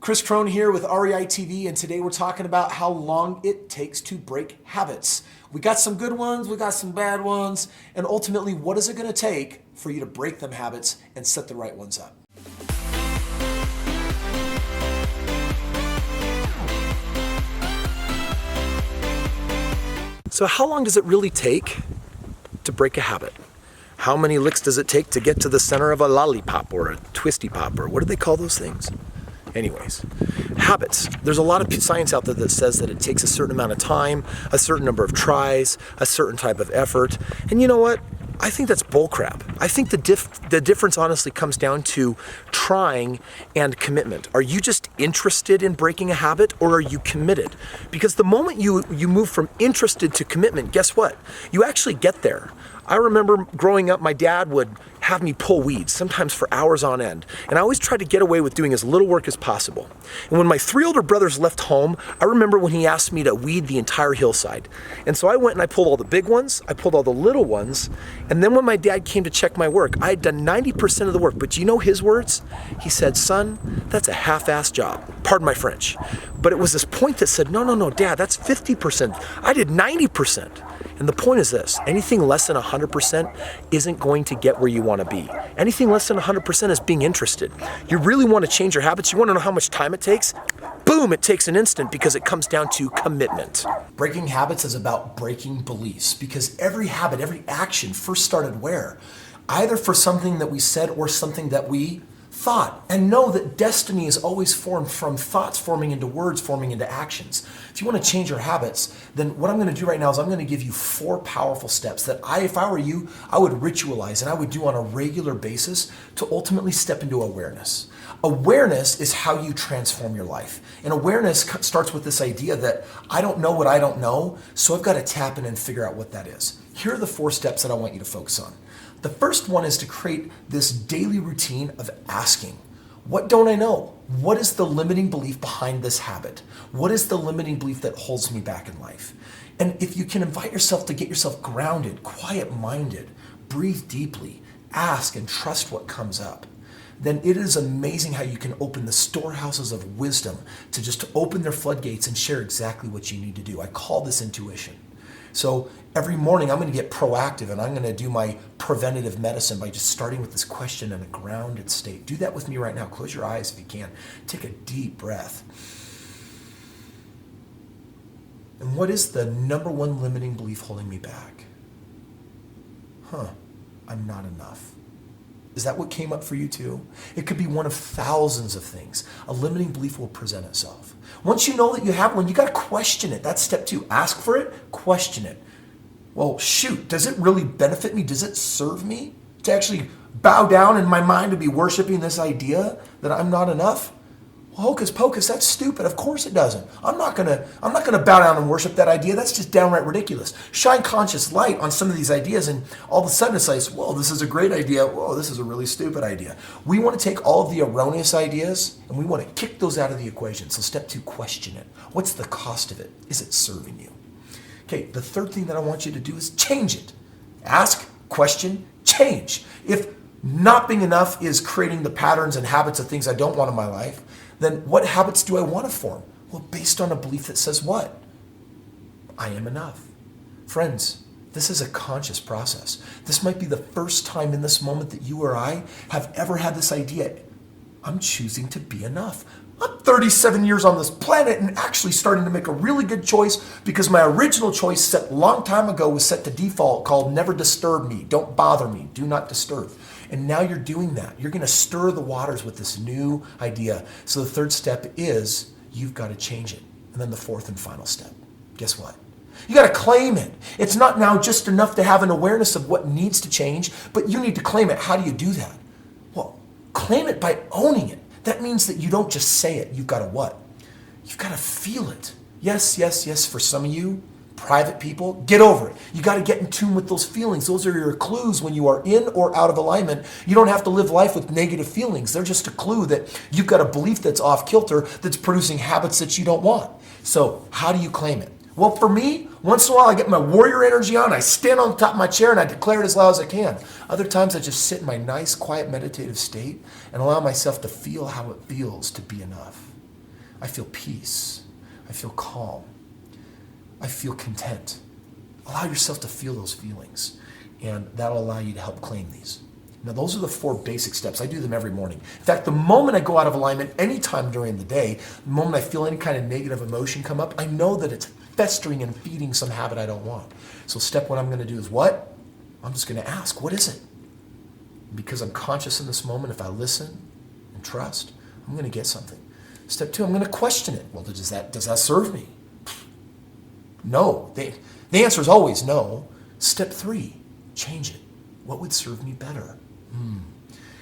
Kris Krohn here with REI TV, and today we're talking about how long it takes to break habits. We got some good ones, we got some bad ones, and ultimately, what is it going to take for you to break them habits and set the right ones up? So how long does it really take to break a habit? How many licks does it take to get to the center of a lollipop or a twisty pop, or what do they call those things? Anyways, habits. There's a lot of science out there that says that it takes a certain amount of time, a certain number of tries, a certain type of effort. And you know what? I think that's bullcrap. I think the difference honestly comes down to trying and commitment. Are you just interested in breaking a habit, or are you committed? Because the moment you move from interested to commitment, guess what? You actually get there. I remember growing up, my dad would have me pull weeds, sometimes for hours on end. And I always tried to get away with doing as little work as possible. And when my 3 older brothers left home, I remember when he asked me to weed the entire hillside. And so I went and I pulled all the big ones, I pulled all the little ones, and then when my dad came to check my work, I had done 90% of the work. But do you know his words? He said, "Son, that's a half-assed job." Pardon my French. But it was this point that said, no, Dad, that's 50%. I did 90%. And the point is this: anything less than 100% isn't going to get where you want to be. Anything less than 100% is being interested. You really want to change your habits, you want to know how much time it takes? Boom, it takes an instant, because it comes down to commitment. Breaking habits is about breaking beliefs, because every habit, every action first started where? Either for something that we said or something that we thought. And know that destiny is always formed from thoughts forming into words, forming into actions. If you want to change your habits, then what I'm going to do right now is I'm going to give you 4 powerful steps that if I were you, I would ritualize and I would do on a regular basis to ultimately step into awareness. Awareness is how you transform your life. And awareness starts with this idea that I don't know what I don't know, so I've got to tap in and figure out what that is. Here are the 4 steps that I want you to focus on. The first one is to create this daily routine of asking, what don't I know? What is the limiting belief behind this habit? What is the limiting belief that holds me back in life? And if you can invite yourself to get yourself grounded, quiet-minded, breathe deeply, ask and trust what comes up, then it is amazing how you can open the storehouses of wisdom to just open their floodgates and share exactly what you need to do. I call this intuition. So every morning I'm going to get proactive and I'm going to do my preventative medicine by just starting with this question in a grounded state. Do that with me right now. Close your eyes if you can. Take a deep breath. And what is the number one limiting belief holding me back? I'm not enough. Is that what came up for you too? It could be one of thousands of things. A limiting belief will present itself. Once you know that you have one, you got to question it. That's step 2. Ask for it, question it. Well, shoot, does it really benefit me? Does it serve me to actually bow down in my mind to be worshiping this idea that I'm not enough? Well, hocus pocus, that's stupid. Of course it doesn't. I'm not gonna bow down and worship that idea. That's just downright ridiculous. Shine conscious light on some of these ideas, and all of a sudden it's like, whoa, this is a great idea. Whoa, this is a really stupid idea. We want to take all of the erroneous ideas and we want to kick those out of the equation. So step 2, question it. What's the cost of it? Is it serving you? Okay, the third thing that I want you to do is change it. Ask, question, change. If not being enough is creating the patterns and habits of things I don't want in my life, then what habits do I want to form? Well, based on a belief that says what? I am enough. Friends, this is a conscious process. This might be the first time in this moment that you or I have ever had this idea. I'm choosing to be enough. I'm 37 years on this planet and actually starting to make a really good choice, because my original choice set a long time ago was set to default called never disturb me, don't bother me, do not disturb. And now you're doing that. You're going to stir the waters with this new idea. So the third step is you've got to change it. And then the fourth and final step, guess what? You got to claim it. It's not now just enough to have an awareness of what needs to change, but you need to claim it. How do you do that? Well, claim it by owning it. That means that you don't just say it. You've got to what? You've got to feel it. Yes, yes, yes. For some of you, private people, get over it. You got to get in tune with those feelings. Those are your clues when you are in or out of alignment. You don't have to live life with negative feelings. They're just a clue that you've got a belief that's off kilter that's producing habits that you don't want. So how do you claim it? Well, for me, once in a while I get my warrior energy on, I stand on top of my chair and I declare it as loud as I can. Other times I just sit in my nice, quiet, meditative state and allow myself to feel how it feels to be enough. I feel peace. I feel calm. I feel content. Allow yourself to feel those feelings, and that'll allow you to help claim these. Now, those are the 4 basic steps. I do them every morning. In fact, the moment I go out of alignment, anytime during the day, the moment I feel any kind of negative emotion come up, I know that it's festering and feeding some habit I don't want. So step 1 I'm going to do is what? I'm just going to ask, what is it? Because I'm conscious in this moment, if I listen and trust, I'm going to get something. Step 2, I'm going to question it. Well, does that serve me? No. The answer is always no. Step 3, change it. What would serve me better? I'm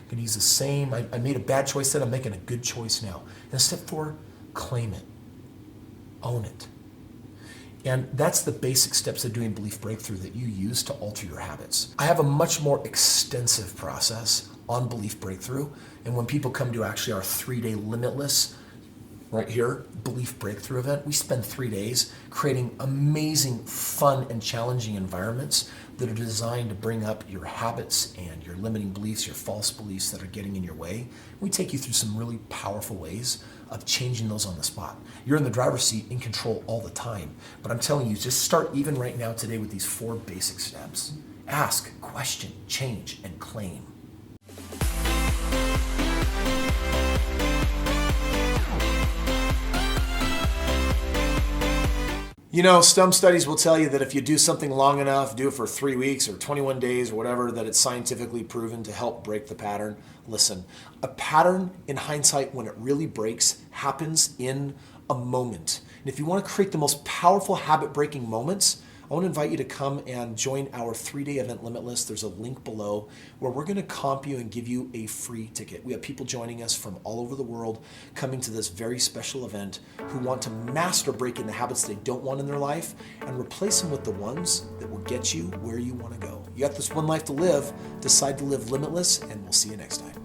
going to use the same. I made a bad choice then. I'm making a good choice now. And step 4, claim it. Own it. And that's the basic steps of doing belief breakthrough that you use to alter your habits. I have a much more extensive process on belief breakthrough. And when people come to actually our 3-day Limitless, right here, belief breakthrough event, we spend 3 days creating amazing, fun, and challenging environments that are designed to bring up your habits and your limiting beliefs, your false beliefs that are getting in your way. We take you through some really powerful ways of changing those on the spot. You're in the driver's seat, in control all the time. But I'm telling you, just start even right now today with these 4 basic steps. Ask, question, change, and claim. You know, some studies will tell you that if you do something long enough, do it for 3 weeks or 21 days or whatever, that it's scientifically proven to help break the pattern. Listen, a pattern in hindsight, when it really breaks, happens in a moment. And if you want to create the most powerful habit-breaking moments, I want to invite you to come and join our 3-day event Limitless. There's a link below where we're going to comp you and give you a free ticket. We have people joining us from all over the world coming to this very special event who want to master breaking the habits they don't want in their life and replace them with the ones that will get you where you want to go. You got this one life to live. Decide to live limitless, and we'll see you next time.